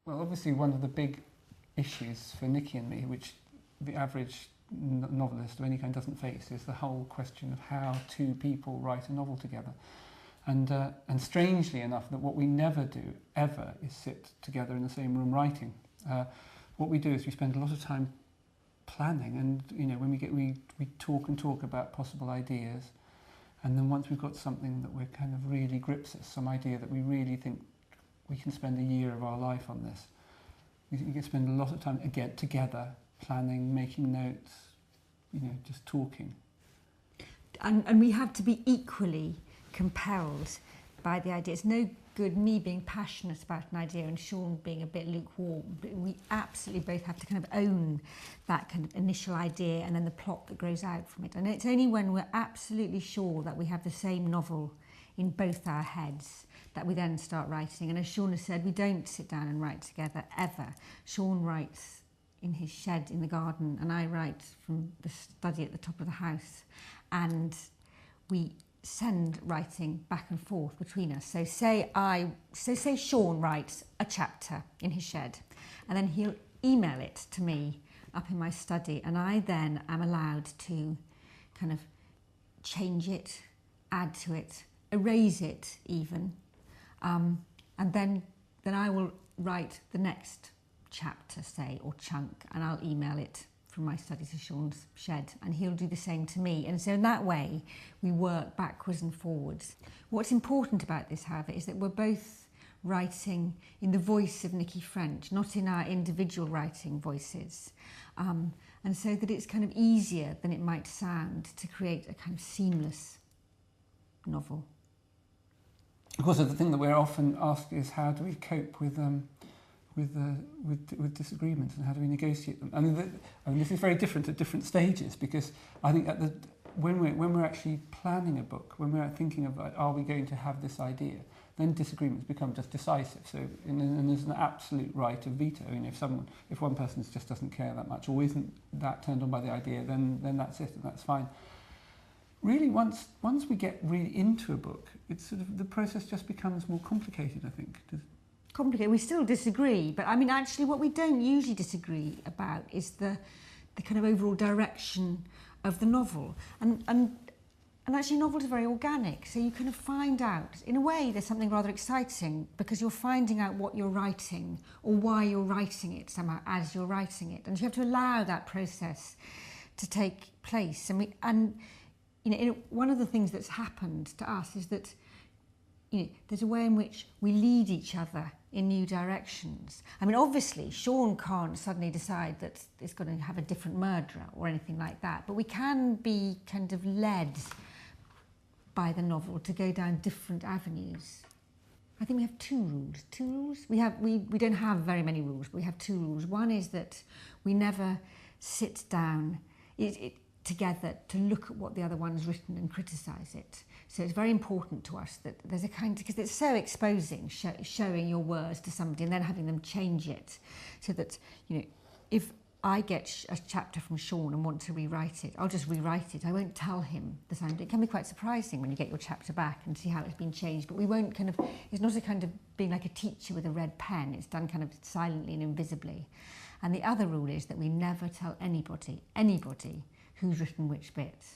Well, obviously one of the big issues for Nicci and me, which the average novelist of any kind doesn't face, is the whole question of how two people write a novel together. And strangely enough, that what we never do, ever, is sit together in the same room writing. What we do is we spend a lot of time planning, and when we talk and talk about possible ideas, and then once we've got something that we're kind of really grips us, some idea that we really think we can spend a year of our life on this, we can spend a lot of time again together, planning, making notes, just talking. And we have to be equally compelled by the idea. It's no good me being passionate about an idea and Sean being a bit lukewarm. But we absolutely both have to kind of own that kind of initial idea and then the plot that grows out from it. And it's only when we're absolutely sure that we have the same novel in both our heads that we then start writing. And as Sean has said, we don't sit down and write together ever. Sean writes in his shed in the garden and I write from the study at the top of the house, and we send writing back and forth between us. So say Sean writes a chapter in his shed, and then he'll email it to me up in my study, and I then am allowed to kind of change it, add to it, erase it even, and then I will write the next chapter, say, or chunk, and I'll email it from my study to Sean's shed, and he'll do the same to me. And so in that way, we work backwards and forwards. What's important about this, however, is that we're both writing in the voice of Nicci French, not in our individual writing voices. And so that it's kind of easier than it might sound to create a kind of seamless novel. Of course, the thing that we're often asked is, how do we cope with disagreements, and how do we negotiate them? I mean, this is very different at different stages, because I think when we're actually planning a book, when we're thinking about, are we going to have this idea, then disagreements become just decisive. So, and there's an absolute right of veto. If one person just doesn't care that much or isn't that turned on by the idea, then that's it, and that's fine. Really, once we get really into a book, it's sort of, the process just becomes more complicated, I think. Complicated. We still disagree, but I mean, actually what we don't usually disagree about is the kind of overall direction of the novel. And actually novels are very organic, so you kind of find out, in a way there's something rather exciting, because you're finding out what you're writing or why you're writing it somehow as you're writing it, and you have to allow that process to take place. And one of the things that's happened to us is that there's a way in which we lead each other in new directions. I mean, obviously, Sean can't suddenly decide that it's going to have a different murderer or anything like that, but we can be kind of led by the novel to go down different avenues. I think we have two rules. Two rules? We don't have very many rules, but we have two rules. One is that we never sit down together to look at what the other one's written and criticise it. So it's very important to us that there's a kind of, because it's so exposing, showing your words to somebody and then having them change it, so that, if I get a chapter from Sean and want to rewrite it, I'll just rewrite it. I won't tell him that it can be quite surprising when you get your chapter back and see how it's been changed, but we won't it's not a kind of being like a teacher with a red pen. It's done kind of silently and invisibly. And the other rule is that we never tell anybody who's written which bits.